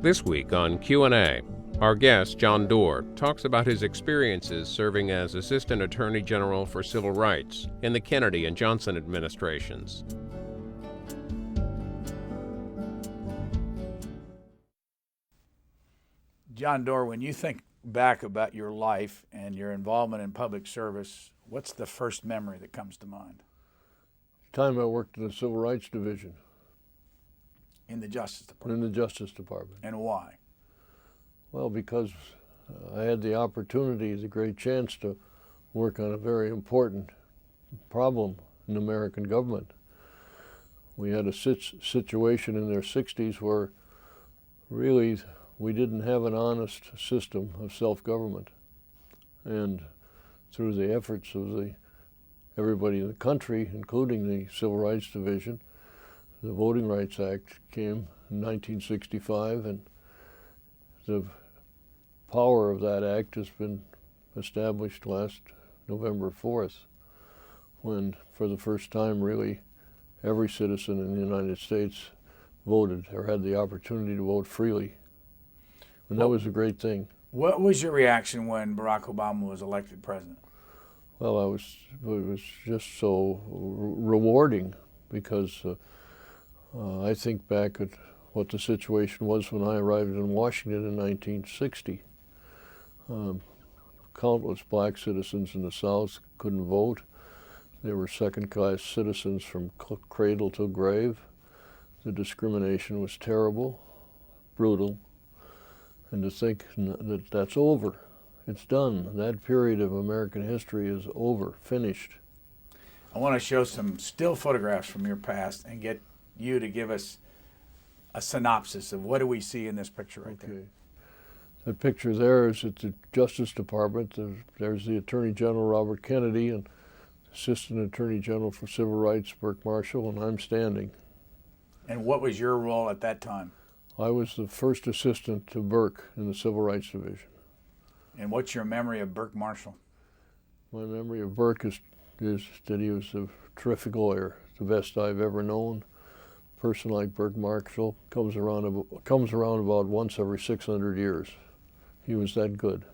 This week on Q&A, our guest, John Doerr, talks about his experiences serving as Assistant Attorney General for Civil Rights in the Kennedy and Johnson administrations. John Doerr, when you think back about your life and your involvement in public service, what's the first memory that comes to mind? Time I worked in the Civil Rights Division. In the Justice Department? In the Justice Department. And why? Well, because I had the opportunity, the great chance to work on a very important problem in American government. We had a situation in their 60s where really we didn't have an honest system of self-government. And through the efforts of everybody in the country, including the Civil Rights Division, the Voting Rights Act came in 1965, and the power of that act has been established last November 4th, when for the first time really every citizen in the United States voted or had the opportunity to vote freely. And that was a great thing. What was your reaction when Barack Obama was elected president? Well, it was just so rewarding because I think back at what the situation was when I arrived in Washington in 1960. Countless black citizens in the South couldn't vote. They were second-class citizens from cradle to grave. The discrimination was terrible, brutal. And to think that that's over, it's done. That period of American history is over, finished. I want to show some still photographs from your past and get you to give us a synopsis of what do we see in this picture right there. That picture there is at the Justice Department. There's the Attorney General, Robert Kennedy, and Assistant Attorney General for Civil Rights, Burke Marshall, and I'm standing. And what was your role at that time? I was the first assistant to Burke in the Civil Rights Division. And what's your memory of Burke Marshall? My memory of Burke is that he was a terrific lawyer, the best I've ever known. A person like Burke Marshall comes around about once every 600 years. He was that good.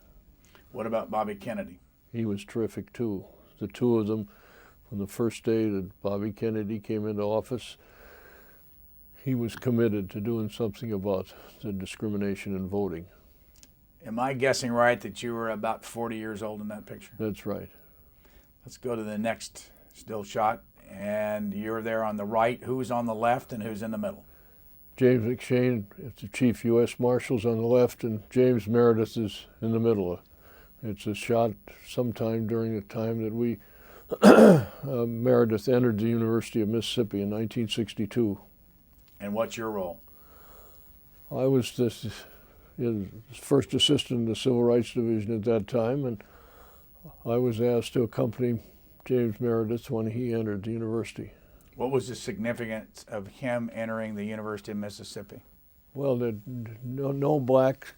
What about Bobby Kennedy? He was terrific too. The two of them, from the first day that Bobby Kennedy came into office, he was committed to doing something about the discrimination in voting. Am I guessing right that you were about 40 years old in that picture? That's right. Let's go to the next still shot. And you're there on the right. Who's on the left and who's in the middle? James McShane, the Chief U.S. Marshal's on the left, and James Meredith is in the middle. It's a shot sometime during the time that Meredith entered the University of Mississippi in 1962. And what's your role? I was the first assistant in the Civil Rights Division at that time, and I was asked to accompany James Meredith when he entered the university. What was the significance of him entering the University of Mississippi? Well, no black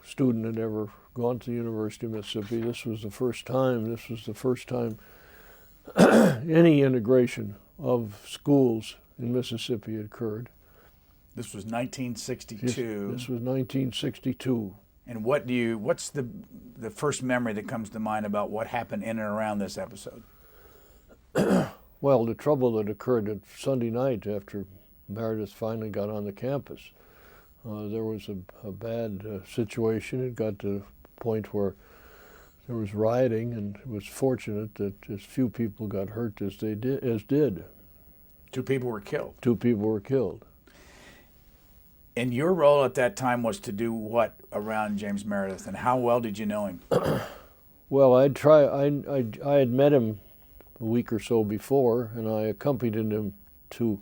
student had ever gone to the University of Mississippi. This was the first time any integration of schools in Mississippi occurred. This was 1962. This was 1962. And what's the first memory that comes to mind about what happened in and around this episode? Well, the trouble that occurred at Sunday night after Meredith finally got on the campus, there was a bad situation. It got to the point where there was rioting, and it was fortunate that as few people got hurt as did. 2 people were killed. 2 people were killed. And your role at that time was to do what around James Meredith, and how well did you know him? Well, I had met him a week or so before, and I accompanied him to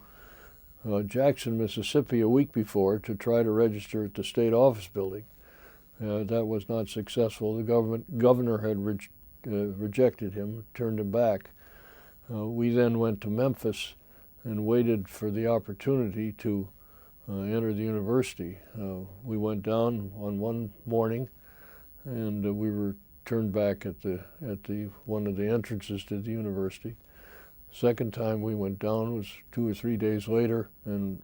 Jackson, Mississippi a week before to try to register at the state office building. That was not successful. The governor had rejected him, turned him back. We then went to Memphis and waited for the opportunity to enter the university. We went down on one morning, and we were turned back at one of the entrances to the university. Second time we went down was 2 or 3 days later, and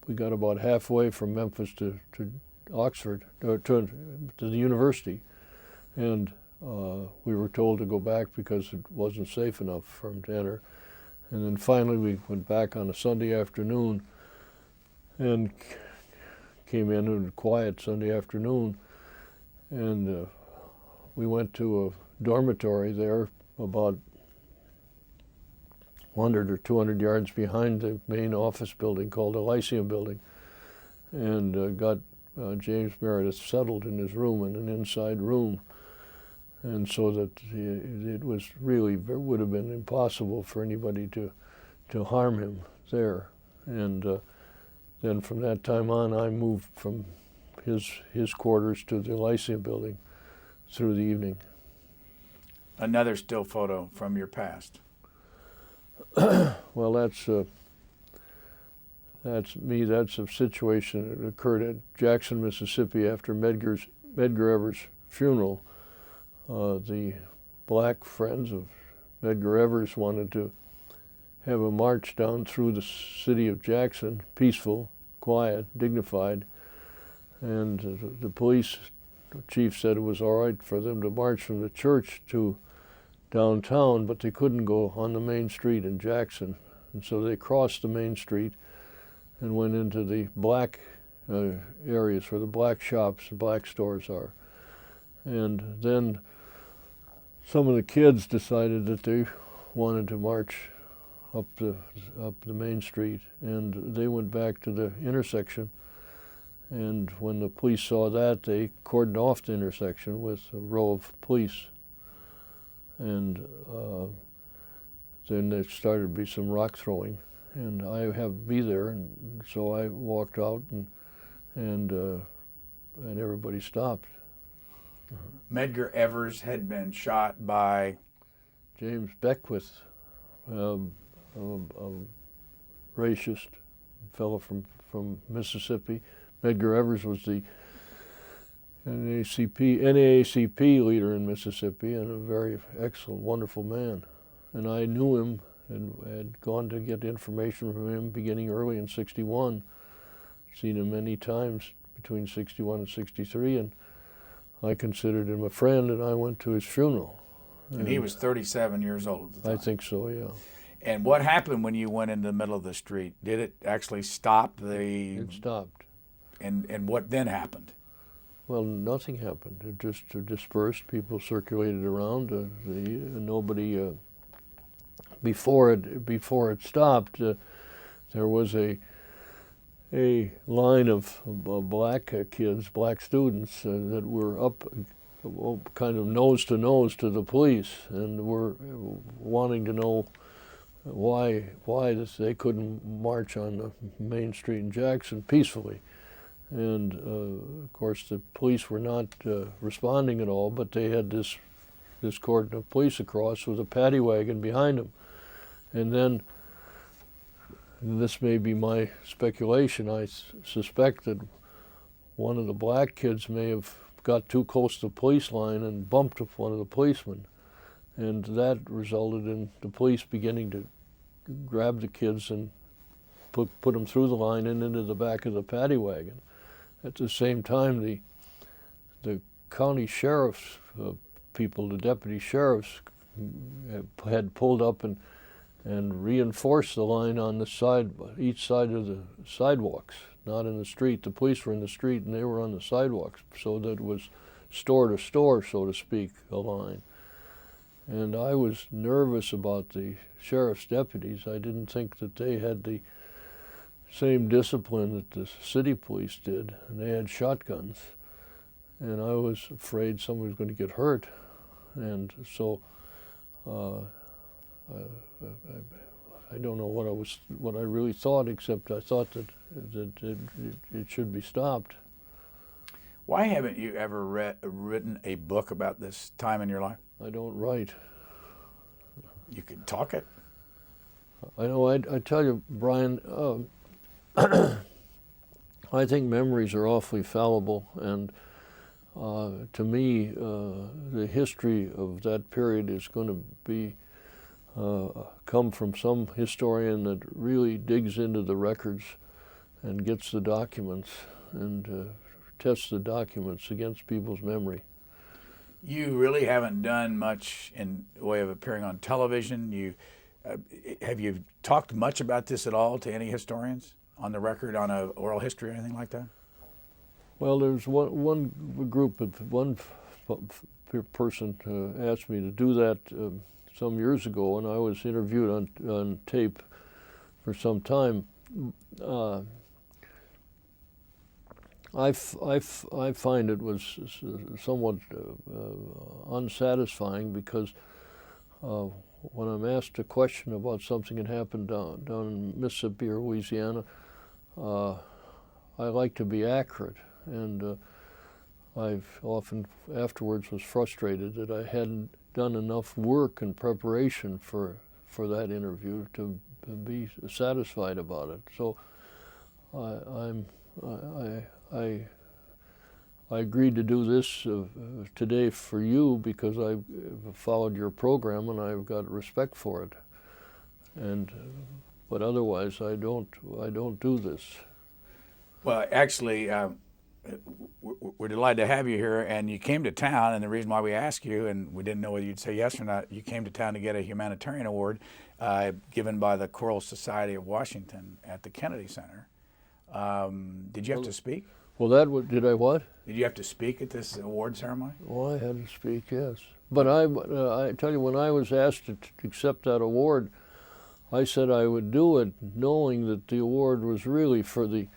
we got about halfway from Memphis to Oxford, to the university, and we were told to go back because it wasn't safe enough for him to enter. And then finally we went back on a Sunday afternoon and came in on a quiet Sunday afternoon, and we went to a dormitory there about 100 or 200 yards behind the main office building called the Lyceum Building, and got James Meredith settled in his room, in an inside room. And so that it was really, it would have been impossible for anybody to harm him there. And then from that time on, I moved from his quarters to the Lyceum Building through the evening. Another still photo from your past. Well, that's me. That's a situation that occurred at Jackson, Mississippi after Medgar Evers' funeral. The black friends of Medgar Evers wanted to have a march down through the city of Jackson, peaceful, quiet, dignified, and the police chief said it was all right for them to march from the church to downtown, but they couldn't go on the main street in Jackson. And so they crossed the main street and went into the black areas where the black shops and black stores are. And then some of the kids decided that they wanted to march up the main street, and they went back to the intersection. And when the police saw that, they cordoned off the intersection with a row of police. And then there started to be some rock throwing, and I happened to be there, and so I walked out, and everybody stopped. Medgar Evers had been shot by James Beckwith, a racist fellow from Mississippi. Medgar Evers was the NAACP leader in Mississippi, and a very excellent, wonderful man. And I knew him and had gone to get information from him beginning early in '61. Seen him many times between '61 and '63, and I considered him a friend, and I went to his funeral. And he was 37 years old at the time. I think so, yeah. And what happened when you went into the middle of the street? Did it actually stop the... It stopped. And what then happened? Well, nothing happened. It just dispersed. People circulated around. Nobody. Before it stopped, there was a line of black kids, black students that were up, kind of nose to nose to the police, and were wanting to know why they couldn't march on the main street in Jackson peacefully. And of course the police were not responding at all, but they had this cordon of police across with a paddy wagon behind them. And then, and this may be my speculation, I suspect that one of the black kids may have got too close to the police line and bumped one of the policemen. And that resulted in the police beginning to grab the kids and put them through the line and into the back of the paddy wagon. At the same time, the county sheriff's people, the deputy sheriffs, had pulled up and reinforced the line on the side, each side of the sidewalks, not in the street. The police were in the street and they were on the sidewalks, so that it was store to store, so to speak, a line. And I was nervous about the sheriff's deputies. I didn't think that they had the same discipline that the city police did, and they had shotguns. And I was afraid somebody was going to get hurt. And so I don't know what I really thought, except I thought that it should be stopped. Why haven't you ever written a book about this time in your life? I don't write. You could talk it. I know. I tell you, Brian, I think memories are awfully fallible, and to me, the history of that period is going to be come from some historian that really digs into the records and gets the documents and test the documents against people's memory. You really haven't done much in the way of appearing on television. Have you talked much about this at all to any historians on the record, on a oral history or anything like that? Well, there's one group of one person asked me to do that some years ago, and I was interviewed on tape for some time. I find it was somewhat unsatisfying because when I'm asked a question about something that happened down in Mississippi or Louisiana, I like to be accurate, and I've often afterwards was frustrated that I hadn't done enough work and preparation for that interview to be satisfied about it. So I agreed to do this today for you because I followed your program and I've got respect for it. And but otherwise, I don't do this. Well, actually, we're delighted to have you here, and you came to town, and the reason why we asked you, and we didn't know whether you'd say yes or not, you came to town to get a humanitarian award given by the Choral Society of Washington at the Kennedy Center. Did you have to speak? Well, did I what? Did you have to speak at this award ceremony? Well, I had to speak, yes. But I tell you, when I was asked to accept that award, I said I would do it knowing that the award was really for the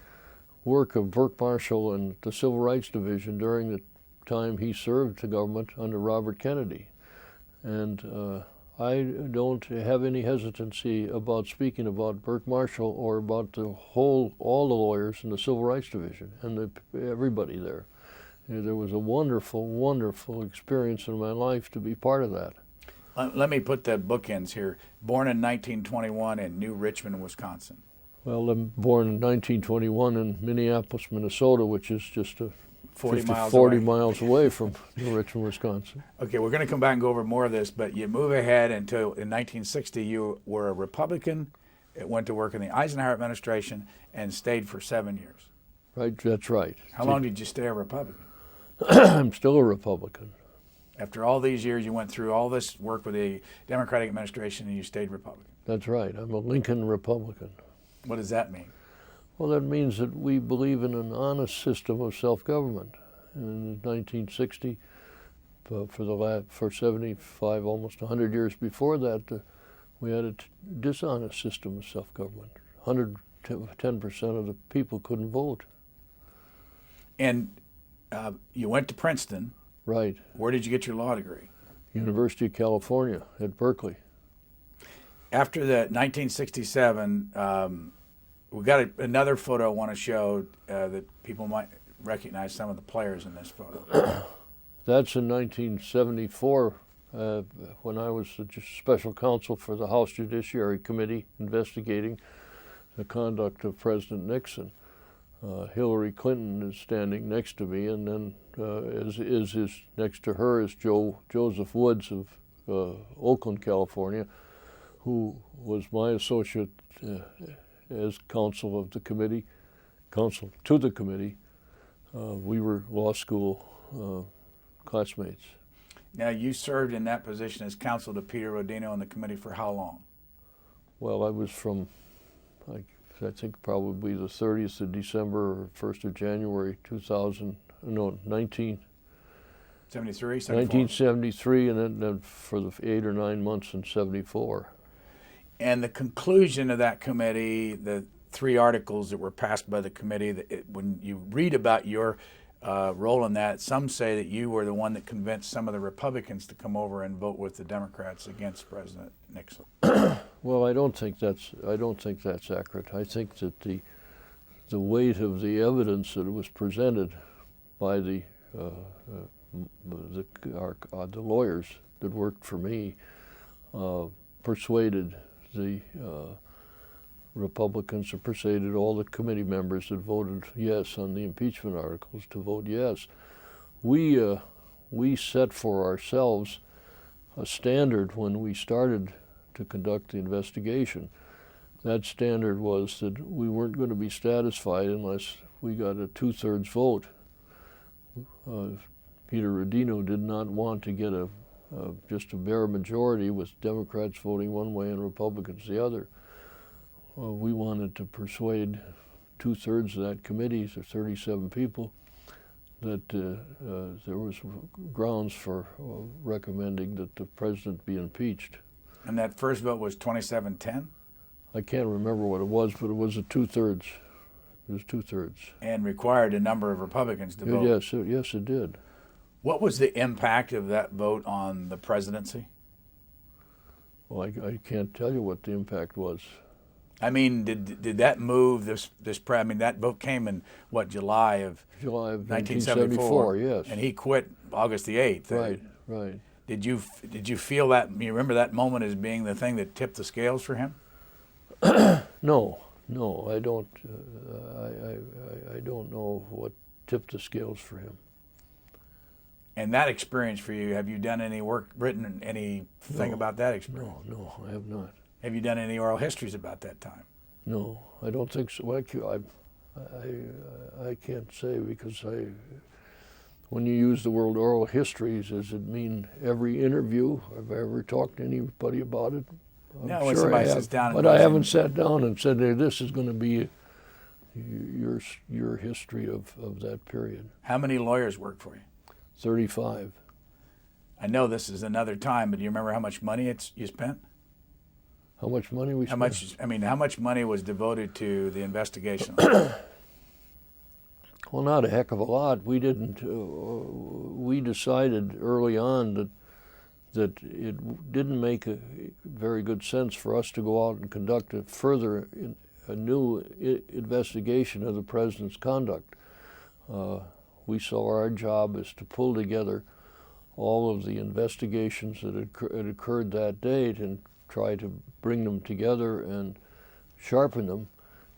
work of Burke Marshall and the Civil Rights Division during the time he served the government under Robert Kennedy. And I don't have any hesitancy about speaking about Burke Marshall or about all the lawyers in the Civil Rights Division and everybody there. There was a wonderful, wonderful experience in my life to be part of that. Let me put the bookends here. Born in 1921 in New Richmond, Wisconsin. Well, I'm born in 1921 in Minneapolis, Minnesota, which is just 40 miles away from New Richmond, Wisconsin. Okay, we're going to come back and go over more of this, but you move ahead until in 1960 you were a Republican, went to work in the Eisenhower administration, and stayed for 7 years. Right, that's right. How long did you stay a Republican? I'm still a Republican. After all these years, you went through all this work with the Democratic administration and you stayed Republican. That's right. I'm a Lincoln Republican. What does that mean? Well, that means that we believe in an honest system of self-government. In 1960, for 75, almost 100 years before that, we had a dishonest system of self-government. 110% of the people couldn't vote. And you went to Princeton. Right. Where did you get your law degree? University of California at Berkeley. After the 1967, we got another photo I want to show that people might recognize some of the players in this photo. That's in 1974 when I was the special counsel for the House Judiciary Committee investigating the conduct of President Nixon. Hillary Clinton is standing next to me, and then next to her is Joseph Woods of Oakland, California, who was my associate as counsel of the committee, counsel to the committee. We were law school classmates. Now, you served in that position as counsel to Peter Rodino on the committee for how long? Well, I was from, I think probably the 30th of December or 1st of January 1973, 1973, and then for the 8 or 9 months in 74. And the conclusion of that committee, the 3 articles that were passed by the committee, when you read about your role in that, some say that you were the one that convinced some of the Republicans to come over and vote with the Democrats against President Nixon. Well, I don't think that's accurate. I think that the weight of the evidence that was presented by the lawyers that worked for me persuaded the Republicans, and persuaded all the committee members that voted yes on the impeachment articles to vote yes. We set for ourselves a standard when we started to conduct the investigation. That standard was that we weren't going to be satisfied unless we got a 2/3 vote Peter Rodino did not want to get just a bare majority with Democrats voting one way and Republicans the other. We wanted to persuade 2/3 of that committee, so 37 people, that there was grounds for recommending that the president be impeached. And that first vote was 27-10? I can't remember what it was, but it was a 2/3. It was 2/3. And required a number of Republicans to vote. Yes, it did. What was the impact of that vote on the presidency? Well, I can't tell you what the impact was. I mean, did that move I mean, that vote came in, what, July of 1974, yes. And he quit August the 8th. Right. Did you feel that, you remember that moment as being the thing that tipped the scales for him? No, I don't. I don't know what tipped the scales for him. And that experience for you, have you done any work, written anything about that experience? No, I have not. Have you done any oral histories about that time? No, I don't think so. Well, I can't say, because when you use the word oral histories, does it mean every interview? Have I ever talked to anybody about it? No, when somebody sits down. But I haven't sat down and said, hey, this is going to be your history of that period. How many lawyers worked for you? 35. I know this is another time, but do you remember how much money you spent? How much money we spent? How much money was devoted to the investigation? Well, not a heck of a lot. We didn't. We decided early on that it didn't make a very good sense for us to go out and conduct a new investigation of the president's conduct. We saw our job as to pull together all of the investigations that had occurred that date and try to bring them together and sharpen them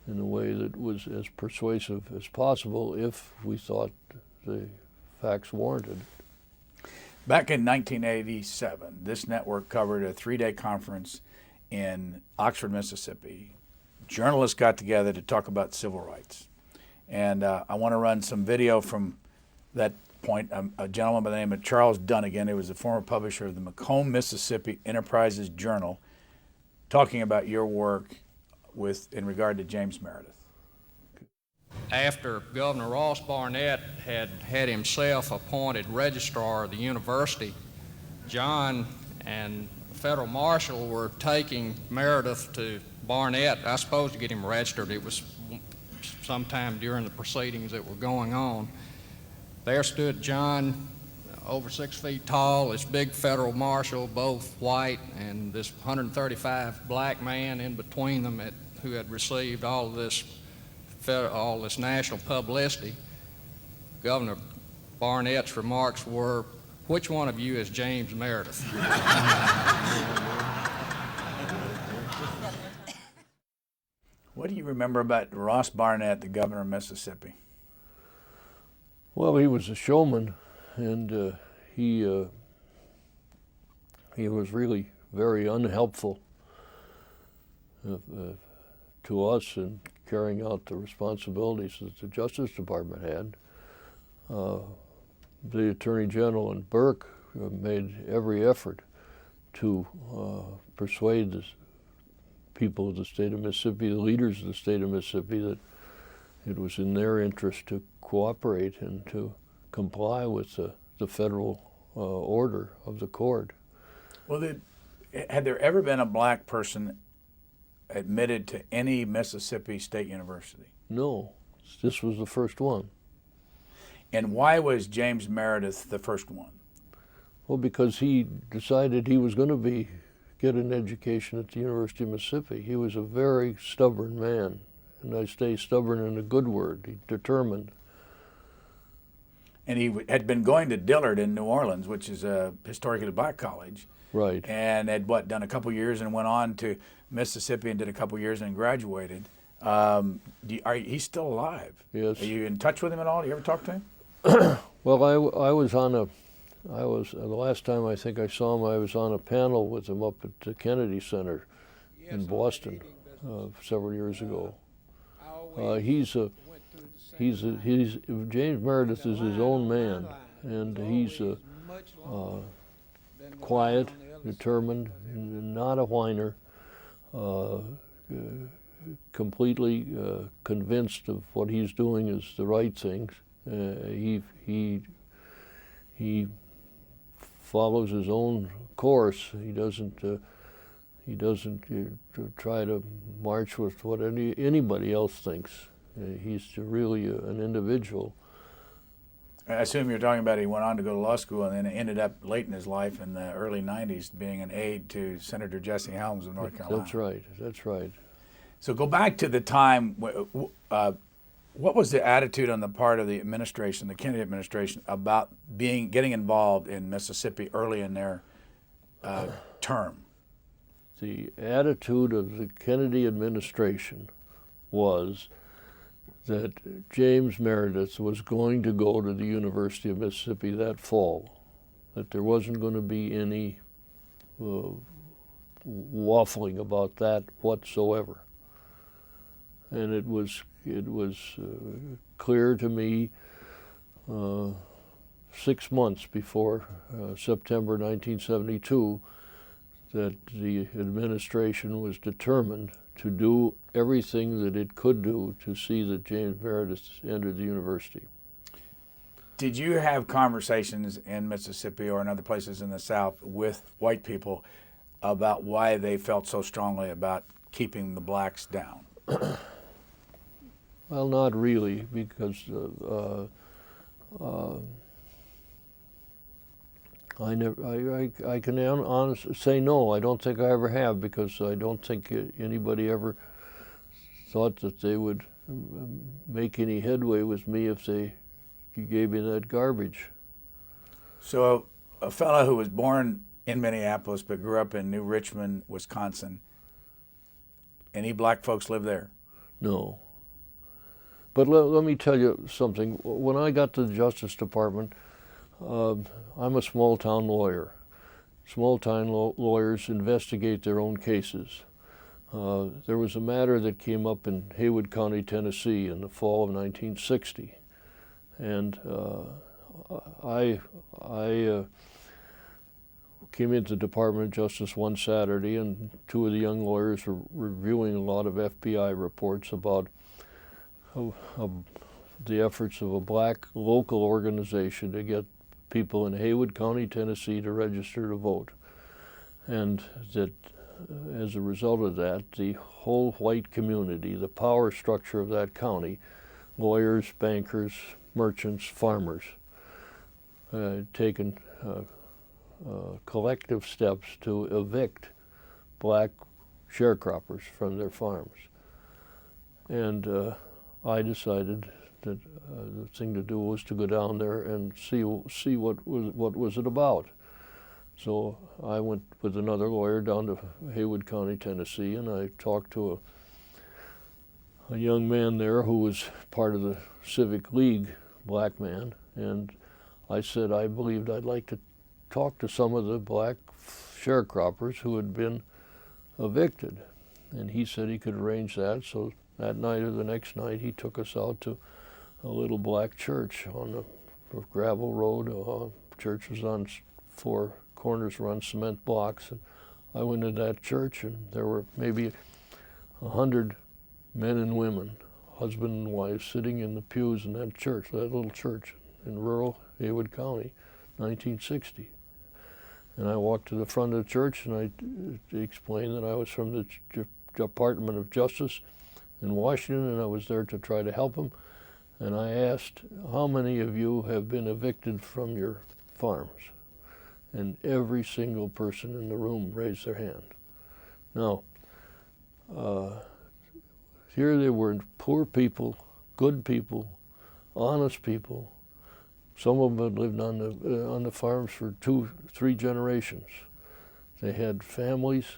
in a way that was as persuasive as possible if we thought the facts warranted. Back in 1987, this network covered a 3-day conference in Oxford, Mississippi. Journalists got together to talk about civil rights. And I want to run some video from that point. A gentleman by the name of Charles Dunnigan, who was the former publisher of the Macomb, Mississippi Enterprises Journal, talking about your work in regard to James Meredith. After Governor Ross Barnett had himself appointed registrar of the university, John and Federal Marshal were taking Meredith to Barnett, I suppose, to get him registered. It was sometime during the proceedings that were going on. There stood John, over 6 feet tall, this big federal marshal, both white, and this 135 black man in between them who had received all this national publicity. Governor Barnett's remarks were, "Which one of you is James Meredith?" What do you remember about Ross Barnett, the governor of Mississippi? Well, he was a showman, and he was really very unhelpful to us in carrying out the responsibilities that the Justice Department had. The Attorney General and Burke made every effort to persuade the people of the state of Mississippi, the leaders of the state of Mississippi, that it was in their interest to cooperate and to comply with the federal order of the court. Well, had there ever been a black person admitted to any Mississippi State University? No, this was the first one. And why was James Meredith the first one? Well, because he decided he was going to get an education at the University of Mississippi. He was a very stubborn man, and I say stubborn in a good word. He determined. And he had been going to Dillard in New Orleans, which is a historically black college. Right. And had done a couple years and went on to Mississippi and did a couple years and graduated. He's still alive? Yes. Are you in touch with him at all? You ever talk to him? Well, I was the last time I think I saw him, I was on a panel with him up at the Kennedy Center in Boston several years ago. He's James Meredith is his own man, and he's quiet, determined, not a whiner, completely convinced of what he's doing is the right things. He follows his own course. He doesn't try to march with what anybody else thinks. He's really an individual. I assume you're talking about he went on to go to law school and then ended up late in his life in the early 90s being an aide to Senator Jesse Helms of North Carolina. That's right. That's right. So go back to the time, what was the attitude on the part of the administration, the Kennedy administration, about getting involved in Mississippi early in their term? The attitude of the Kennedy administration was that James Meredith was going to go to the University of Mississippi that fall, that there wasn't going to be any waffling about that whatsoever. And it was clear to me 6 months before September 1972 that the administration was determined to do everything that it could do to see that James Meredith entered the university. Did you have conversations in Mississippi or in other places in the South with white people about why they felt so strongly about keeping the blacks down? Well, not really, because I can honestly say no. I don't think I ever have, because I don't think anybody ever thought that they would make any headway with me if they gave me that garbage. So a fellow who was born in Minneapolis but grew up in New Richmond, Wisconsin, any black folks live there? No. But let me tell you something. When I got to the Justice Department, I'm a small-town lawyer. Small-town lawyers investigate their own cases. There was a matter that came up in Haywood County, Tennessee in the fall of 1960. And I came into the Department of Justice one Saturday, and two of the young lawyers were reviewing a lot of FBI reports about the efforts of a black local organization to get people in Haywood County, Tennessee to register to vote. And that as a result of that, the whole white community, the power structure of that county, lawyers, bankers, merchants, farmers, taken collective steps to evict black sharecroppers from their farms. And I decided that the thing to do was to go down there and see what was it about. So I went with another lawyer down to Haywood County, Tennessee, and I talked to a young man there who was part of the Civic League, black man, and I said I believed I'd like to talk to some of the black sharecroppers who had been evicted. And he said he could arrange that, so that night or the next night he took us out to a little black church on a gravel road. Church was on four corners, were on cement blocks, and I went to that church, and there were maybe 100 men and women, husband and wife, sitting in the pews in that church, that little church in rural Haywood County, 1960. And I walked to the front of the church, and I explained that I was from the Department of Justice in Washington, and I was there to try to help them. And I asked, how many of you have been evicted from your farms? And every single person in the room raised their hand. Now, here they were, poor people, good people, honest people. Some of them had lived on the farms for 2-3 generations. They had families.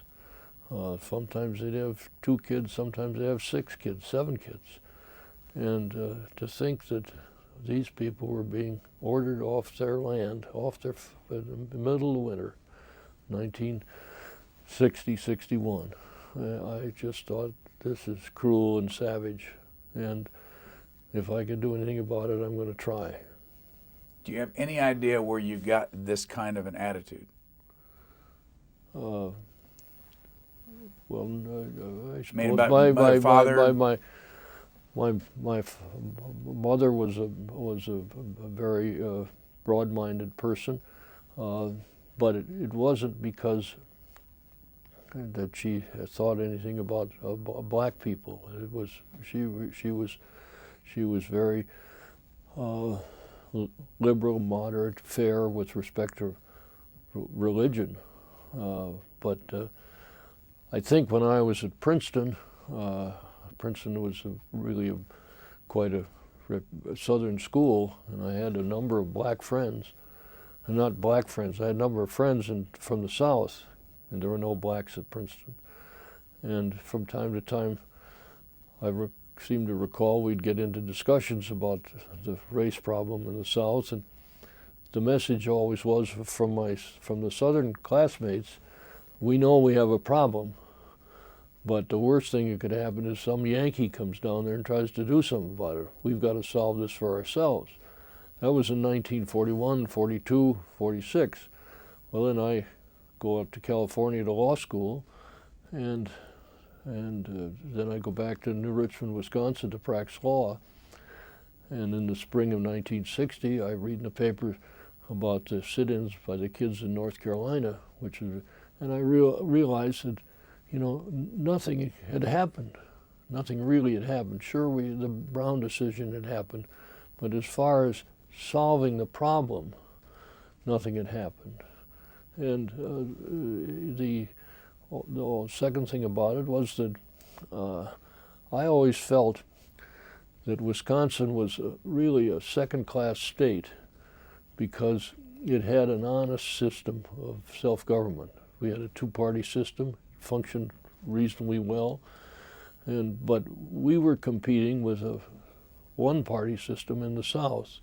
Sometimes they'd have 2 kids, sometimes they have 6 kids, 7 kids. And to think that these people were being ordered off their land, in the middle of winter, 1960, 61. I just thought, this is cruel and savage. And if I can do anything about it, I'm going to try. Do you have any idea where you got this kind of an attitude? Well, I suppose about my father? my mother was a very broad-minded person, but it wasn't because that she thought anything about black people. It was she was very liberal, moderate, fair with respect to religion. But I think when I was at Princeton, Princeton was quite a southern school, and I had a number of black friends, and not black friends. I had a number of friends from the South, and there were no blacks at Princeton. And from time to time, I seem to recall we'd get into discussions about the race problem in the South, and the message always was from the Southern classmates, we know we have a problem, but the worst thing that could happen is some Yankee comes down there and tries to do something about it. We've got to solve this for ourselves. That was in 1941, 42, 46. Well, then I go up to California to law school, and then I go back to New Richmond, Wisconsin to practice law. And in the spring of 1960, I read in the paper about the sit-ins by the kids in North Carolina, and I realized that, nothing had happened. Nothing really had happened. Sure, the Brown decision had happened, but as far as solving the problem, nothing had happened. And the second thing about it was that I always felt that Wisconsin was really a second-class state because it had an honest system of self-government. We had a two-party system, functioned reasonably well, but we were competing with a one-party system in the South.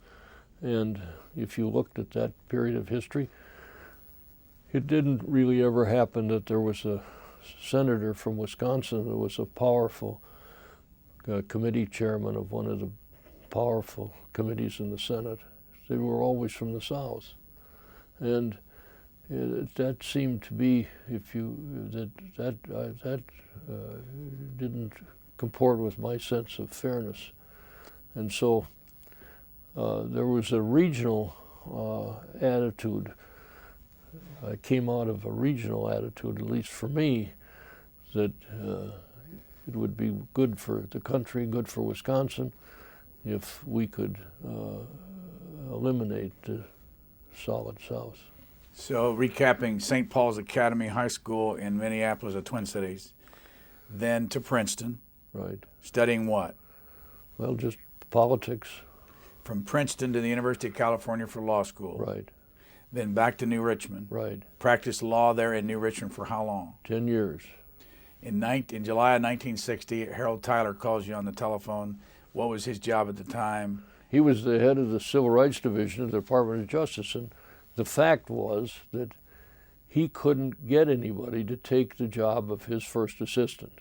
And if you looked at that period of history, it didn't really ever happen that there was a senator from Wisconsin that was a powerful committee chairman of one of the powerful committees in the Senate. They were always from the South. And that seemed to be, that didn't comport with my sense of fairness. And so there was a regional attitude. I came out of a regional attitude, at least for me, that it would be good for the country, good for Wisconsin, if we could eliminate the Solid South. So recapping, St. Paul's Academy High School in Minneapolis, the Twin Cities, then to Princeton. Right. Studying what? Well, just politics. From Princeton to the University of California for law school. Right. Then back to New Richmond. Right. Practiced law there in New Richmond for how long? 10 years. In July of 1960, Harold Tyler calls you on the telephone. What was his job at the time? He was the head of the Civil Rights Division of the Department of Justice, and the fact was that he couldn't get anybody to take the job of his first assistant.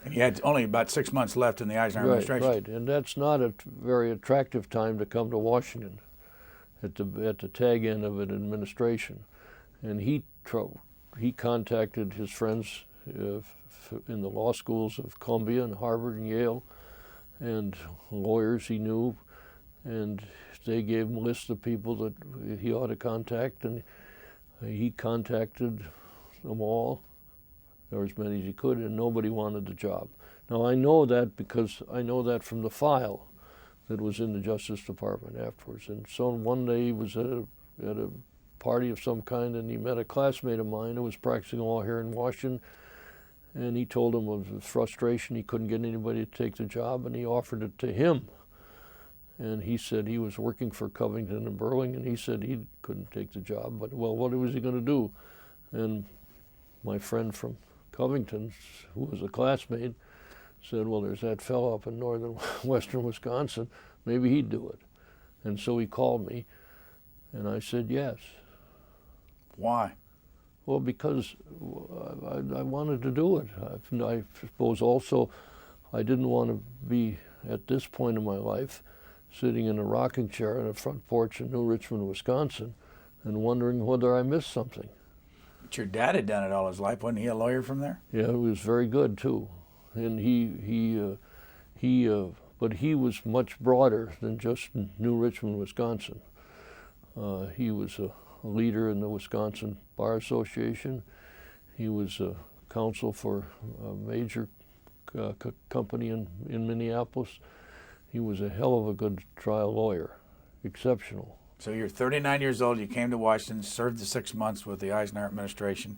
And he had only about 6 months left in the Eisenhower administration. Right, and that's not a very attractive time to come to Washington at the tag end of an administration. And he contacted his friends in the law schools of Columbia and Harvard and Yale, and lawyers he knew, and they gave him a list of people that he ought to contact, and he contacted them all, or as many as he could, and nobody wanted the job. Now I know that because I know that from the file that was in the Justice Department afterwards. And so one day he was at a party of some kind, and he met a classmate of mine who was practicing law here in Washington, and he told him of his frustration. He couldn't get anybody to take the job, and he offered it to him. And he said he was working for Covington and Burling, and he said he couldn't take the job. But, well, what was he going to do? And my friend from Covington, who was a classmate, said, well, there's that fellow up in western Wisconsin. Maybe he'd do it. And so he called me, and I said yes. Why? Well, because I wanted to do it. I suppose also I didn't want to be, at this point in my life, sitting in a rocking chair on a front porch in New Richmond, Wisconsin, and wondering whether I missed something. But your dad had done it all his life. Wasn't he a lawyer from there? Yeah, he was very good too, and but he was much broader than just New Richmond, Wisconsin. He was a leader in the Wisconsin Bar Association. He was a counsel for a major company in Minneapolis. He was a hell of a good trial lawyer, exceptional. So you're 39 years old. You came to Washington, served the 6 months with the Eisenhower administration.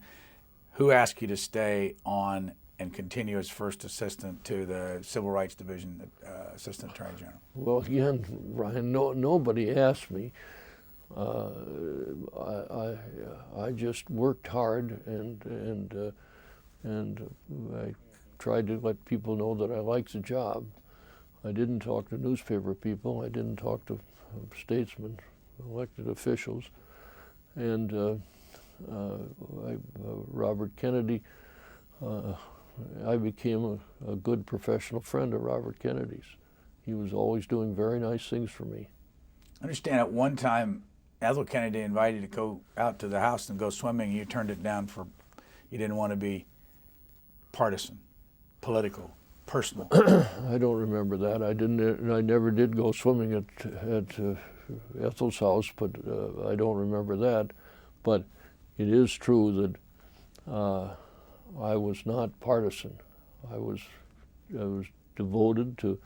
Who asked you to stay on and continue as first assistant to the Civil Rights Division, Assistant Attorney General? Well, again, Ryan, nobody asked me. I just worked hard, and I tried to let people know that I liked the job. I didn't talk to newspaper people. I didn't talk to statesmen, elected officials, and Robert Kennedy. I became a good professional friend of Robert Kennedy's. He was always doing very nice things for me. I understand at one time Ethel Kennedy invited you to go out to the house and go swimming, and you turned it down for you didn't want to be partisan, political, personal. I don't remember that. I never did go swimming at Ethel's house, but I don't remember that. But it is true that I was not partisan. I was devoted to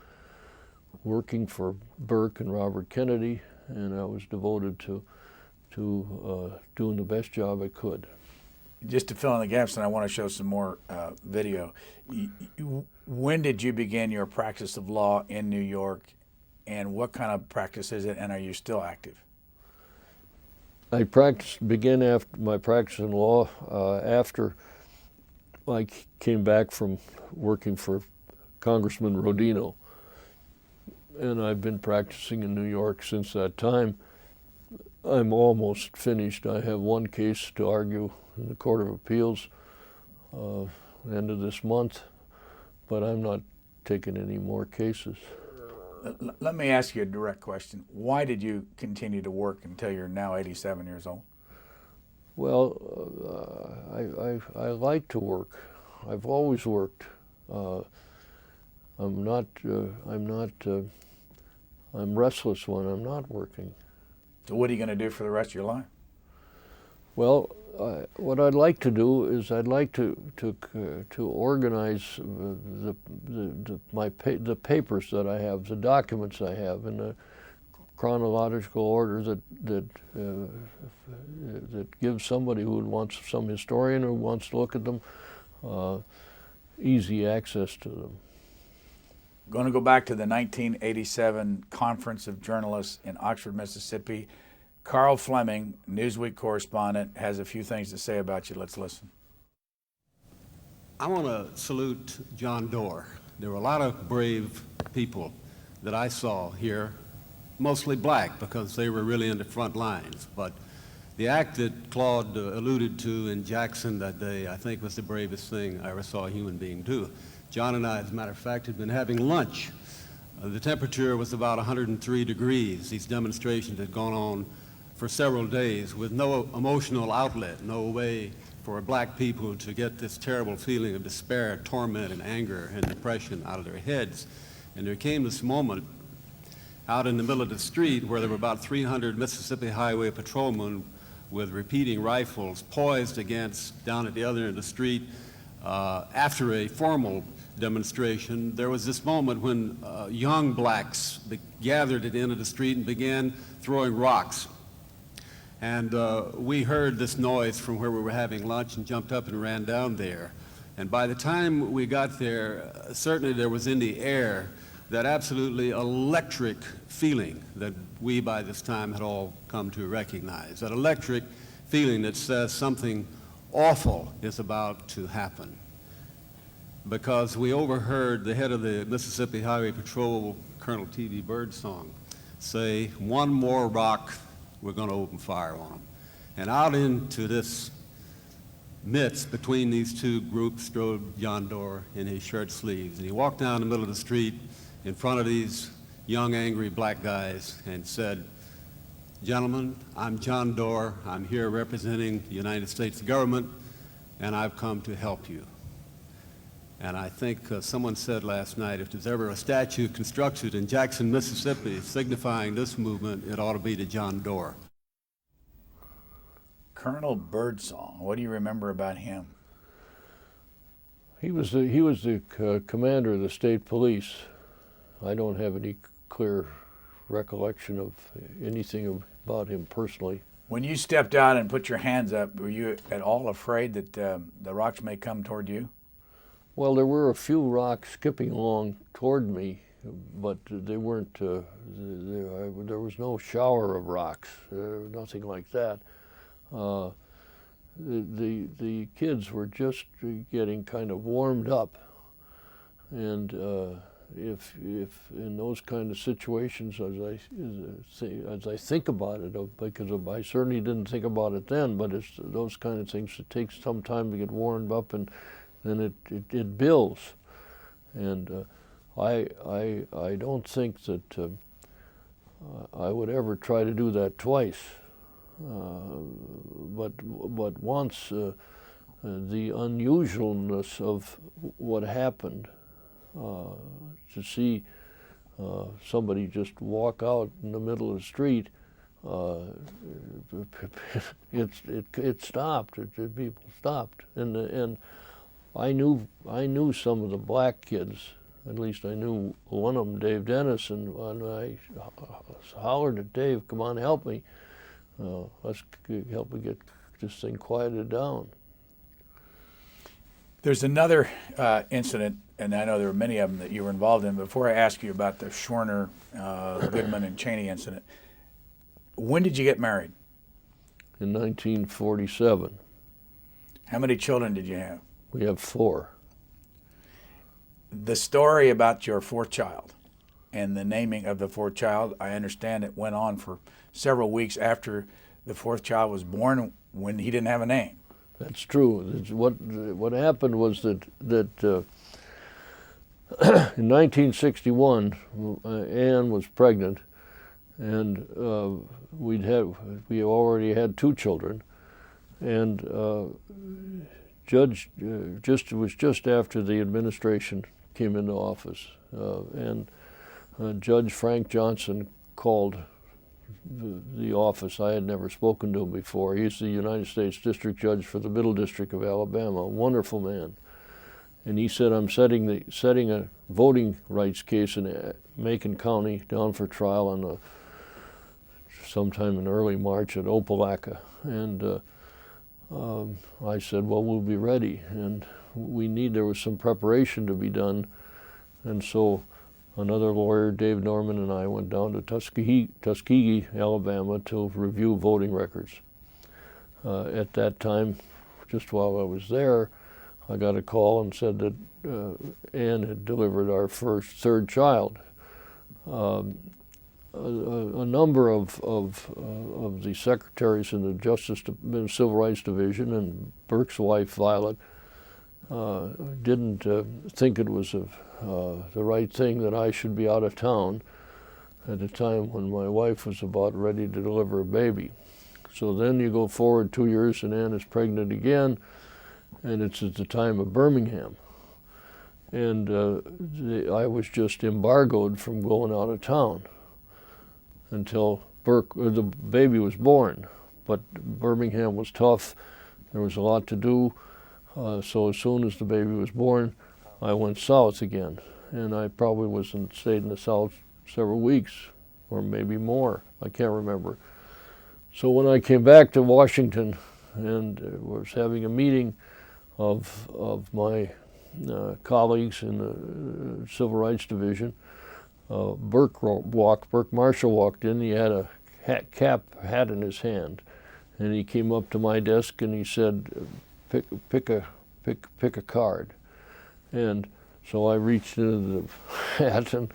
working for Burke and Robert Kennedy, and I was devoted to doing the best job I could. Just to fill in the gaps, and I want to show some more video. When did you begin your practice of law in New York, and what kind of practice is it, and are you still active? I began after my practice in law after I came back from working for Congressman Rodino, and I've been practicing in New York since that time. I'm almost finished. I have one case to argue in the Court of Appeals end of this month, but I'm not taking any more cases. Let me ask you a direct question. Why did you continue to work until you're now 87 years old? Well, I like to work. I've always worked. I'm restless when I'm not working. So what are you going to do for the rest of your life? Well, what I'd like to do is I'd like to organize the papers that I have, the documents I have, in a chronological order that gives somebody who wants, some historian who wants to look at them, easy access to them. Going to go back to the 1987 Conference of Journalists in Oxford, Mississippi. Carl Fleming, Newsweek correspondent, has a few things to say about you. Let's listen. I want to salute John Doerr. There were a lot of brave people that I saw here, mostly black because they were really in the front lines. But the act that Claude alluded to in Jackson that day, I think, was the bravest thing I ever saw a human being do. John and I, as a matter of fact, had been having lunch. The temperature was about 103 degrees. These demonstrations had gone on for several days with no emotional outlet, no way for black people to get this terrible feeling of despair, torment, and anger and depression out of their heads. And there came this moment out in the middle of the street where there were about 300 Mississippi Highway patrolmen with repeating rifles poised against, down at the other end of the street, after a formal demonstration. There was this moment when young blacks gathered at the end of the street and began throwing rocks. And we heard this noise from where we were having lunch and jumped up and ran down there. And by the time we got there, certainly there was in the air that absolutely electric feeling that we by this time had all come to recognize, that electric feeling that says something awful is about to happen. Because we overheard the head of the Mississippi Highway Patrol, Colonel T.V. Birdsong, say, "One more rock, we're going to open fire on them." And out into this midst between these two groups strode John Doerr in his shirt sleeves. And he walked down the middle of the street in front of these young, angry black guys and said, "Gentlemen, I'm John Doerr. I'm here representing the United States government, and I've come to help you." And I think someone said last night, if there's ever a statue constructed in Jackson, Mississippi, signifying this movement, it ought to be to John Doerr. Colonel Birdsong, what do you remember about him? He was the commander of the state police. I don't have any clear recollection of anything about him personally. When you stepped out and put your hands up, were you at all afraid that the rocks may come toward you? Well, there were a few rocks skipping along toward me, but they weren't. There was no shower of rocks, nothing like that. The kids were just getting kind of warmed up, and if in those kind of situations, as I think about it, because I certainly didn't think about it then, but it's those kind of things. It takes some time to get warmed up, and then it builds. And I don't think that I would ever try to do that twice. But once the unusualness of what happened, to see somebody just walk out in the middle of the street, it stopped. People stopped, and I knew some of the black kids. At least I knew one of them, Dave Dennis, and I hollered at Dave, "Come on, help me. Let's help me get this thing quieted down." There's another incident, and I know there were many of them that you were involved in. Before I ask you about the Schwerner, Goodman, and Cheney incident, when did you get married? In 1947. How many children did you have? We have 4. The story about your fourth child and the naming of the fourth child, I understand it went on for several weeks after the fourth child was born when he didn't have a name. That's true. What happened was that in 1961, Anne was pregnant, and we already had 2 children, and it was just after the administration came into office, and Judge Frank Johnson called the office. I had never spoken to him before. He's the United States District Judge for the Middle District of Alabama, a wonderful man. And he said, "I'm setting a voting rights case in Macon County down for trial sometime in early March at Opelika." And I said, "Well, we'll be ready." And there was some preparation to be done. And so another lawyer, Dave Norman, and I went down to Tuskegee, Alabama, to review voting records. At that time, just while I was there, I got a call and said that Anne had delivered our third child. A number of the secretaries in the Civil Rights Division and Burke's wife, Violet, didn't think it was the right thing that I should be out of town at a time when my wife was about ready to deliver a baby. So then you go forward 2 years and Anne is pregnant again, and it's at the time of Birmingham. And I was just embargoed from going out of town until the baby was born. But Birmingham was tough. There was a lot to do. So as soon as the baby was born, I went south again. And I probably stayed in the South several weeks, or maybe more. I can't remember. So when I came back to Washington and was having a meeting of my colleagues in the Civil Rights Division, Burke Marshall walked in. He had a hat in his hand, and he came up to my desk and he said, pick a card. And so I reached into the hat and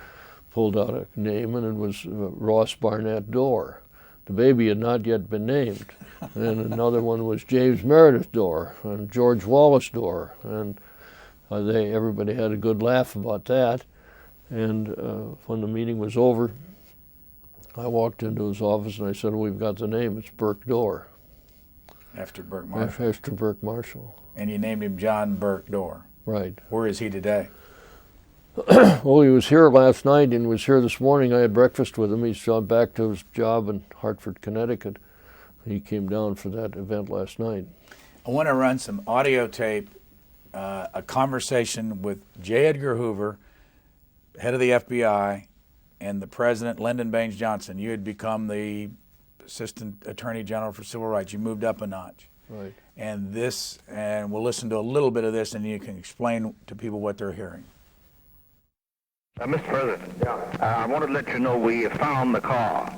pulled out a name, and it was Ross Barnett Doerr. The baby had not yet been named. And another one was James Meredith Doerr and George Wallace Doerr, and everybody had a good laugh about that. And when the meeting was over, I walked into his office and I said, "We've got the name. It's Burke Dorr." After Burke Marshall. After Burke Marshall. And you named him John Burke Dorr. Right. Where is he today? Well, he was here last night and was here this morning. I had breakfast with him. He's gone back to his job in Hartford, Connecticut. He came down for that event last night. I want to run some audio tape, a conversation with J. Edgar Hoover, head of the FBI, and the president, Lyndon Baines Johnson. You had become the Assistant Attorney General for Civil Rights. You moved up a notch. Right. And we'll listen to a little bit of this, and you can explain to people what they're hearing. Mr. President, I wanted to let you know we found the car.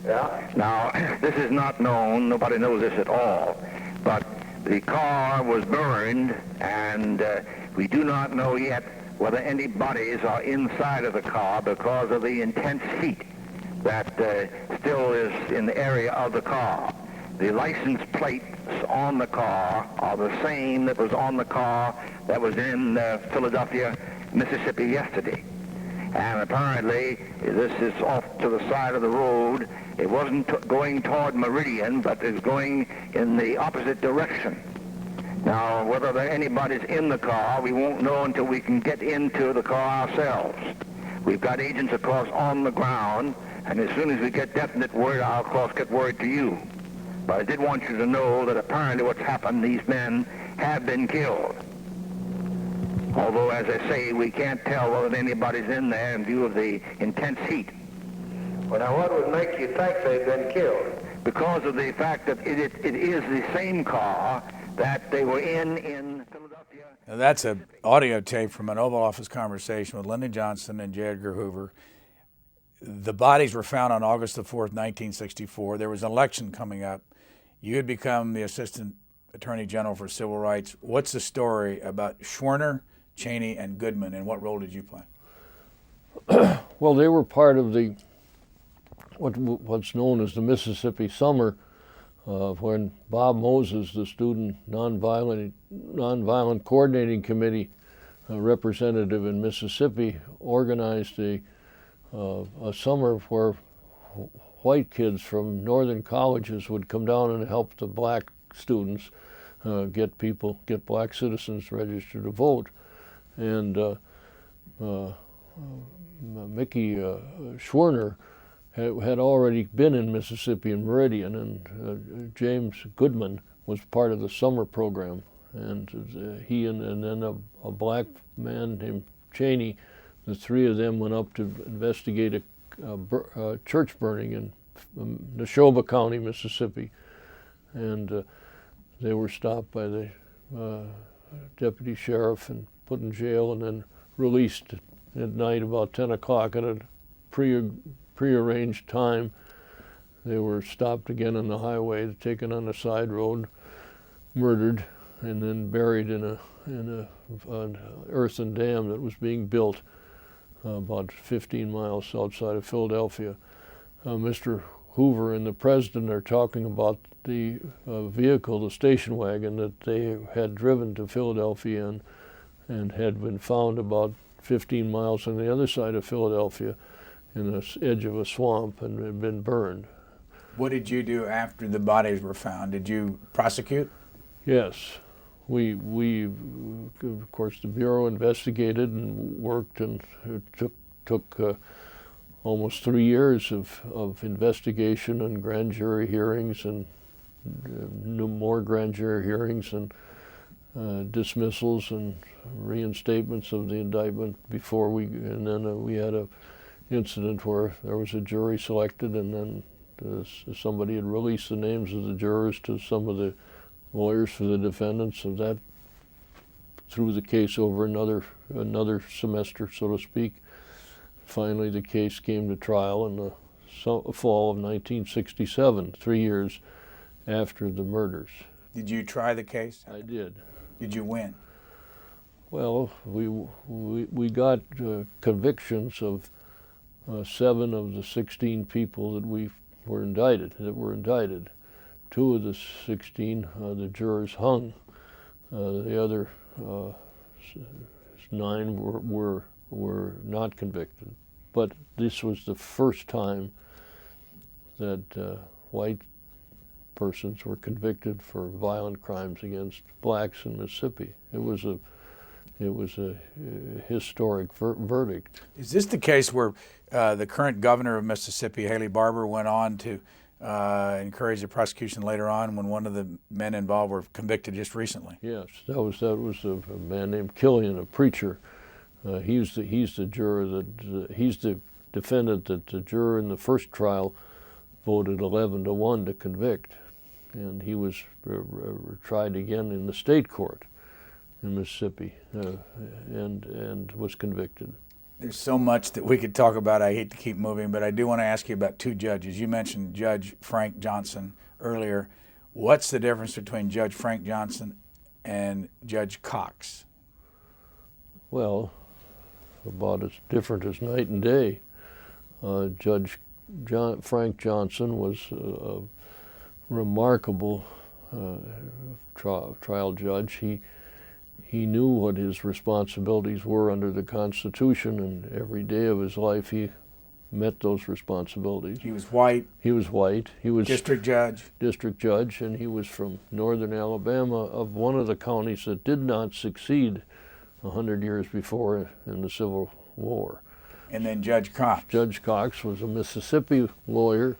Yeah. Now, this is not known. Nobody knows this at all. But the car was burned, and we do not know yet whether any bodies are inside of the car because of the intense heat that still is in the area of the car. The license plates on the car are the same that was on the car that was in Philadelphia, Mississippi yesterday. And apparently, this is off to the side of the road. It wasn't going toward Meridian, but it's going in the opposite direction. Now, whether there anybody's in the car, we won't know until we can get into the car ourselves. We've got agents, of course, on the ground, and as soon as we get definite word, I'll, of course, get word to you. But I did want you to know that apparently what's happened, these men have been killed. Although, as I say, we can't tell whether anybody's in there in view of the intense heat. Well, now, what would make you think they've been killed? Because of the fact that it is the same car that they were in Philadelphia. Now, that's an audio tape from an Oval Office conversation with Lyndon Johnson and J. Edgar Hoover. The bodies were found on August the 4th, 1964. There was an election coming up. You had become the Assistant Attorney General for Civil Rights. What's the story about Schwerner, Cheney, and Goodman, and what role did you play? Well, they were part of the what's known as the Mississippi Summer, when Bob Moses, the Student Nonviolent Coordinating Committee representative in Mississippi, organized a summer where white kids from northern colleges would come down and help the black students get black citizens registered to vote. And Mickey Schwerner had already been in Mississippi and Meridian, and James Goodman was part of the summer program. And he and then a black man named Cheney, the three of them went up to investigate a church burning in Neshoba County, Mississippi. And they were stopped by the deputy sheriff and put in jail and then released at night about 10 o'clock at a prearranged time. They were stopped again on the highway, taken on a side road, murdered, and then buried in an earthen dam that was being built about 15 miles outside of Philadelphia. Mr. Hoover and the president are talking about the vehicle, the station wagon, that they had driven to Philadelphia and had been found about 15 miles on the other side of Philadelphia in the edge of a swamp and had been burned. What did you do after the bodies were found? Did you prosecute? Yes. We of course, the Bureau investigated and worked, and it took almost 3 years of investigation and grand jury hearings and more grand jury hearings and dismissals and reinstatements of the indictment before and then we had a incident where there was a jury selected, and then somebody had released the names of the jurors to some of the lawyers for the defendants, so that threw the case over another semester, so to speak. Finally, the case came to trial in the fall of 1967, 3 years after the murders. Did you try the case? I did. Did you win? Well, we got convictions of 7 of the 16 people that were indicted. 2 of the 16, the jurors hung. The other 9 were were not convicted. But this was the first time that white persons were convicted for violent crimes against blacks in Mississippi. It was a historic verdict. Is this the case where the current governor of Mississippi, Haley Barbour, went on to encourage the prosecution later on when one of the men involved were convicted just recently? Yes, that was a man named Killian, a preacher. He's the juror he's the defendant that the juror in the first trial voted 11-1 to convict, and he was tried again in the state court in Mississippi and was convicted. There's so much that we could talk about. I hate to keep moving, but I do want to ask you about two judges. You mentioned Judge Frank Johnson earlier. What's the difference between Judge Frank Johnson and Judge Cox? Well, about as different as night and day. Judge Frank Johnson was a remarkable trial judge. He knew what his responsibilities were under the Constitution, and every day of his life he met those responsibilities. He was white. He was white. He was district judge. District judge, and he was from northern Alabama, of one of the counties that did not succeed 100 years before in the Civil War. And then Judge Cox. Judge Cox was a Mississippi lawyer.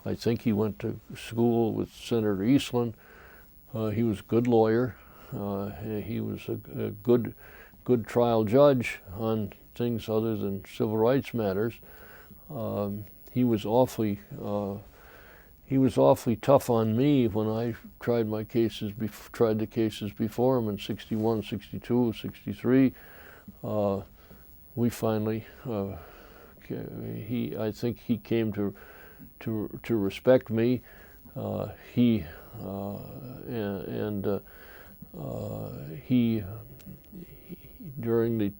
I think he went to school with Senator Eastland. He was a good lawyer. He was a good trial judge on things other than civil rights matters. He was awfully tough on me when I tried the cases before him in 61, 62, 63. We finally, I think he came to respect me. He during the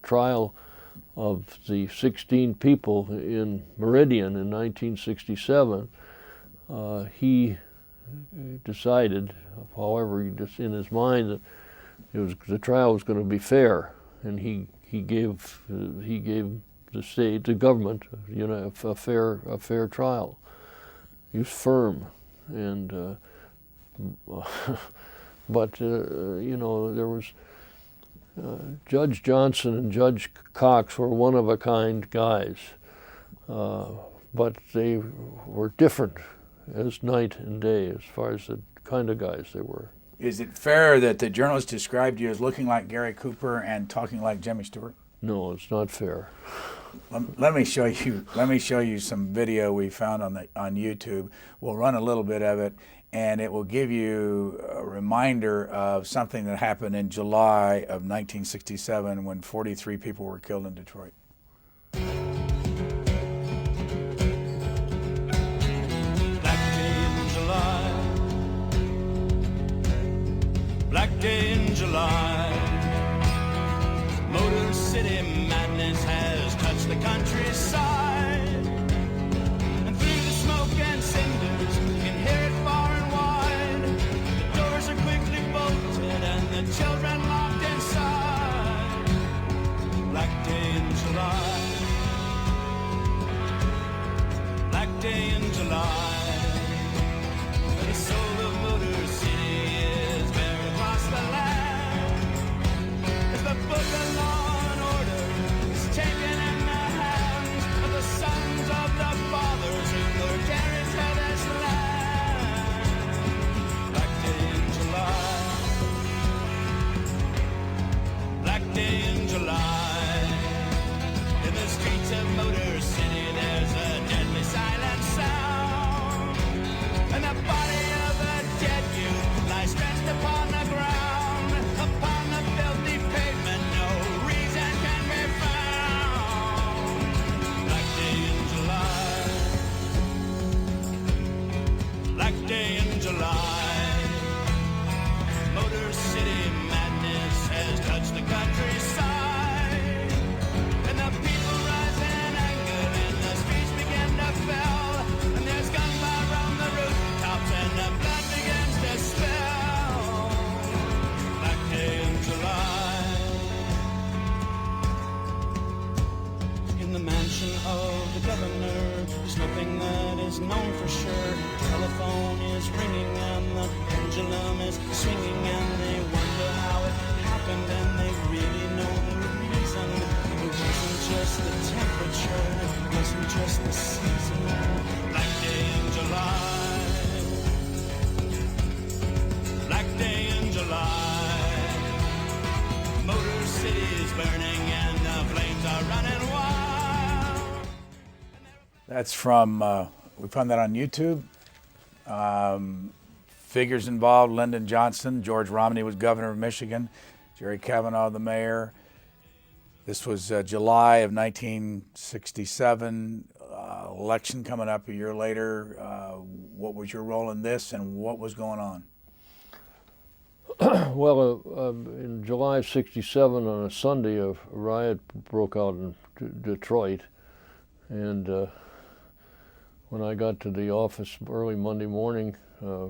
trial of the 16 people in Meridian in 1967, he decided, however, just in his mind, that the trial was going to be fair, and he gave the government, a fair trial. He was firm, and but there was Judge Johnson and Judge Cox were one-of-a-kind guys, but they were different as night and day as far as the kind of guys they were. Is it fair that the journalist described you as looking like Gary Cooper and talking like Jimmy Stewart? No, it's not fair. Let me show you some video we found on YouTube. We'll run a little bit of it, and it will give you a reminder of something that happened in July of 1967 when 43 people were killed in Detroit. Black day in July, Motor City madness has touched the countryside, and through the smoke and cinders you can hear it far and wide. The doors are quickly bolted and the children locked inside. Black day in July. That's from, we found that on YouTube. Figures involved: Lyndon Johnson, George Romney was governor of Michigan, Jerry Kavanaugh the mayor. This was July of 1967, election coming up a year later. What was your role in this, and what was going on? Well, in July of '67, on a Sunday, a riot broke out in Detroit, and when I got to the office early Monday morning, I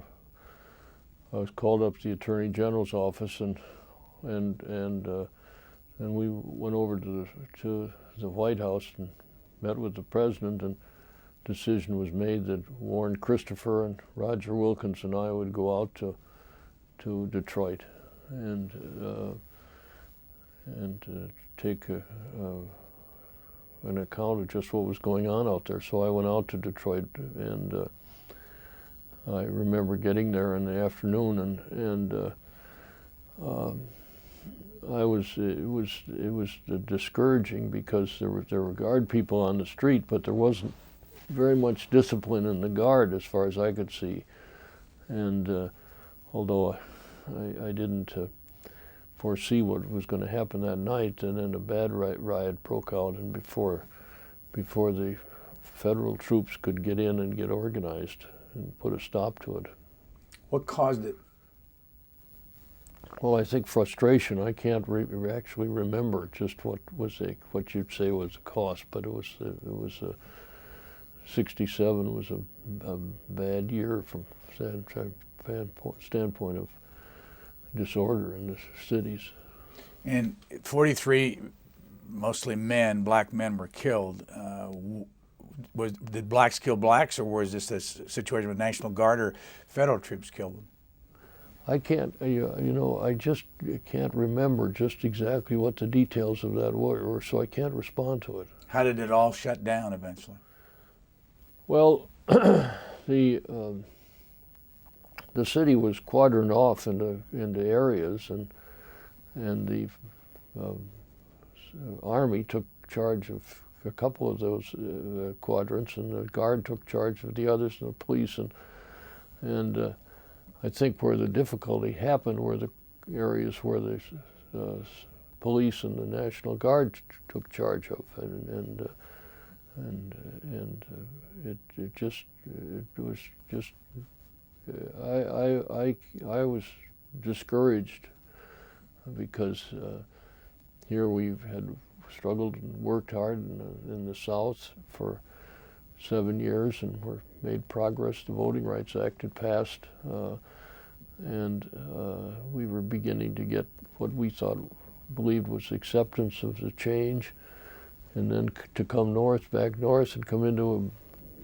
was called up to the Attorney General's office, and we went over to the White House and met with the president, and decision was made that Warren Christopher and Roger Wilkins and I would go out to Detroit and take an account of just what was going on out there. So I went out to Detroit, and I remember getting there in the afternoon, and it was discouraging because there were guard people on the street, but there wasn't very much discipline in the guard as far as I could see. And although I didn't foresee what was going to happen that night, and then a bad riot broke out, and before the federal troops could get in and get organized and put a stop to it. What caused it? Well, I think frustration. I can't actually remember just what you'd say was the cost, but it was 67 was a bad year from standpoint of disorder in the cities. In 43, mostly black men were killed. Did blacks kill blacks, or was this a situation with National Guard or federal troops killed them? I can't, I just can't remember just exactly what the details of that were, so I can't respond to it. How did it all shut down eventually? Well, the city was quadrant off into areas, and the Army took charge of a couple of those quadrants, and the Guard took charge of the others, and the police, and I think where the difficulty happened were the areas where the police and the National Guard took charge of, and it was just I was discouraged because here we've had struggled and worked hard in the South for 7 years, and we're made progress. The Voting Rights Act had passed, and we were beginning to get what we believed was acceptance of the change, and then to come back north and come into a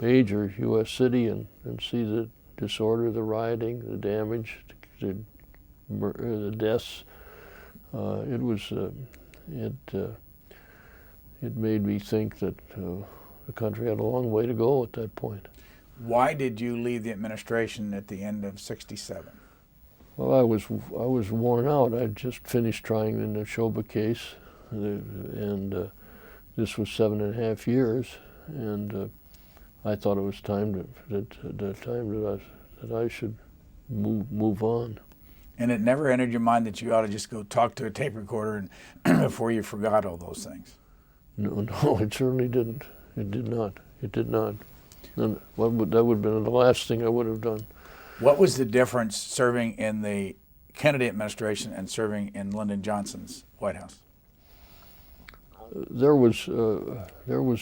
major U.S. city and see the disorder, the rioting, the damage, the deaths. It made me think that the country had a long way to go at that point. Why did you leave the administration at the end of '67? Well, I was worn out. I'd just finished trying the Neshoba case, and this was 7.5 years, and I thought it was time that I should move on. And it never entered your mind that you ought to just go talk to a tape recorder and before you forgot all those things? No, it certainly didn't. It did not. And that would have been the last thing I would have done. What was the difference serving in the Kennedy administration and serving in Lyndon Johnson's White House? There was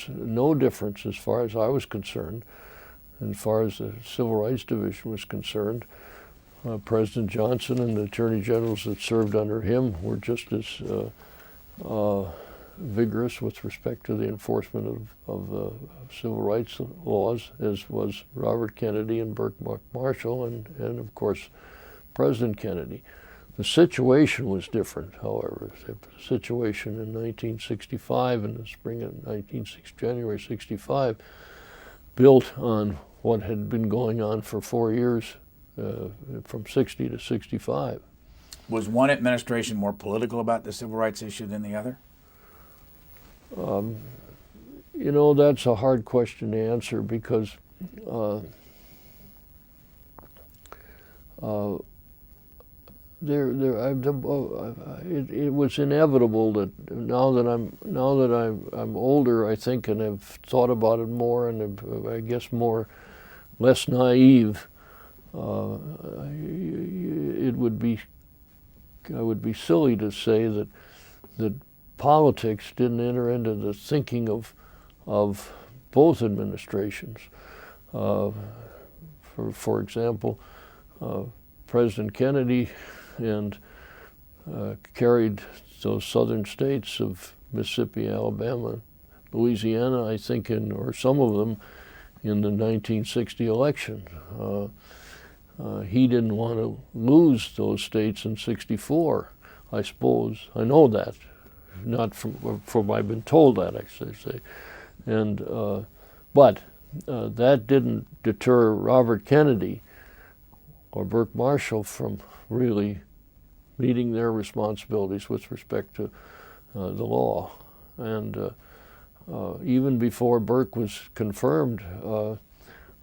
no difference as far as I was concerned. As far as the Civil Rights Division was concerned, President Johnson and the Attorney Generals that served under him were just as vigorous with respect to the enforcement of the civil rights laws as was Robert Kennedy and Burke Marshall and of course President Kennedy. The situation was different, however. The situation in 1965, in the spring of January '65, built on what had been going on for 4 years, from '60 to '65. Was one administration more political about the civil rights issue than the other? You know, that's a hard question to answer because it was inevitable that now that I'm older, I think, and have thought about it more, and I guess less naive. I would be silly to say that politics didn't enter into the thinking of both administrations. For example, President Kennedy and carried those southern states of Mississippi, Alabama, Louisiana, I think, or some of them, in the 1960 election. He didn't want to lose those states in '64, I suppose. I know that, not from I've been told that, I should say. And but that didn't deter Robert Kennedy or Burke Marshall from really meeting their responsibilities with respect to the law. And even before Burke was confirmed,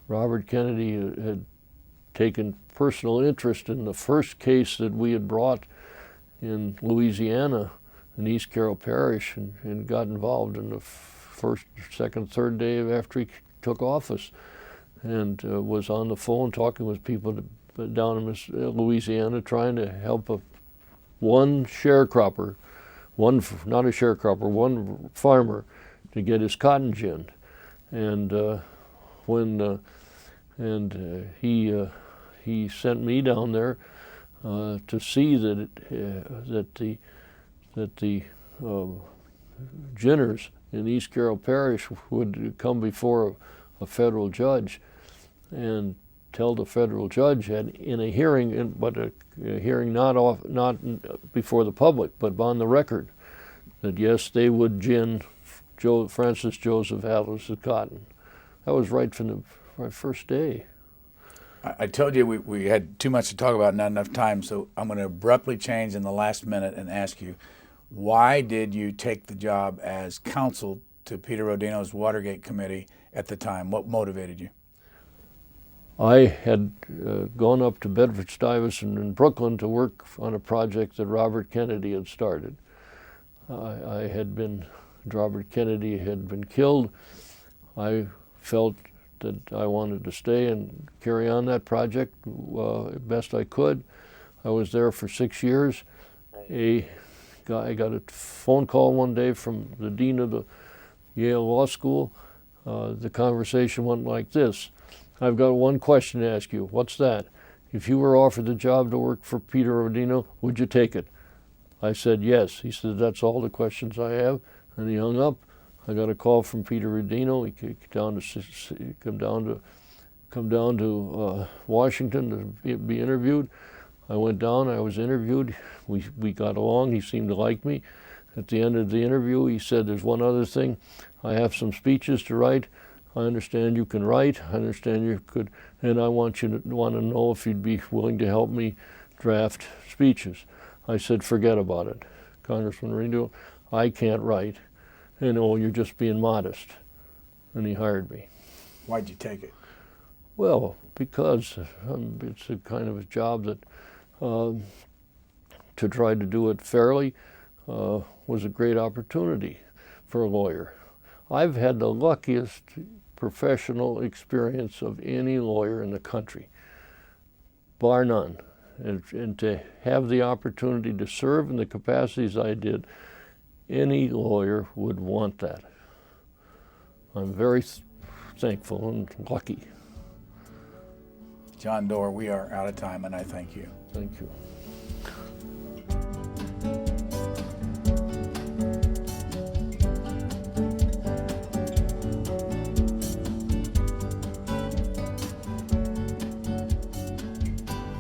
Robert Kennedy had taken personal interest in the first case that we had brought in Louisiana, in East Carroll Parish, and got involved in the first, second, third day after he took office, and was on the phone talking with people down in Louisiana, trying to help one sharecropper, one farmer, to get his cotton ginned. And he sent me down there to see that the ginners in East Carroll Parish would come before a federal judge and tell the federal judge in a hearing, but a hearing not before the public, but on the record, that yes, they would gin Francis Joseph Atlas's cotton. That was right from the first day. I told you we had too much to talk about, not enough time, so I'm going to abruptly change in the last minute and ask you, why did you take the job as counsel to Peter Rodino's Watergate Committee at the time? What motivated you? I had gone up to Bedford-Stuyvesant in Brooklyn to work on a project that Robert Kennedy had started. Robert Kennedy had been killed. I felt that I wanted to stay and carry on that project best I could. I was there for 6 years. I got a phone call one day from the dean of the Yale Law School. The conversation went like this: "I've got one question to ask you." "What's that?" "If you were offered the job to work for Peter Rodino, would you take it?" I said yes. He said, "That's all the questions I have," and he hung up. I got a call from Peter Rodino. He come down to Washington to be interviewed. I went down. I was interviewed. We got along. He seemed to like me. At the end of the interview, he said, "There's one other thing. I have some speeches to write. I understand you can write. I understand you could, and I want to know if you'd be willing to help me draft speeches." I said, "Forget about it, Congressman Rodino. I can't write. And oh, you're just being modest." And he hired me. Why'd you take it? Well, because it's a kind of a job that to try to do it fairly was a great opportunity for a lawyer. I've had the luckiest professional experience of any lawyer in the country, bar none. And to have the opportunity to serve in the capacities I did, any lawyer would want that. I'm very thankful and lucky. John Doerr, we are out of time, and I thank you. Thank you.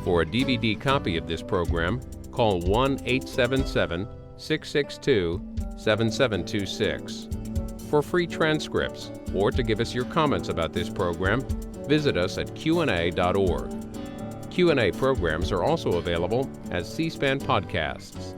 For a DVD copy of this program, call 1-877-662-7726. For free transcripts or to give us your comments about this program, visit us at qna.org. Q&A programs are also available as C-SPAN podcasts.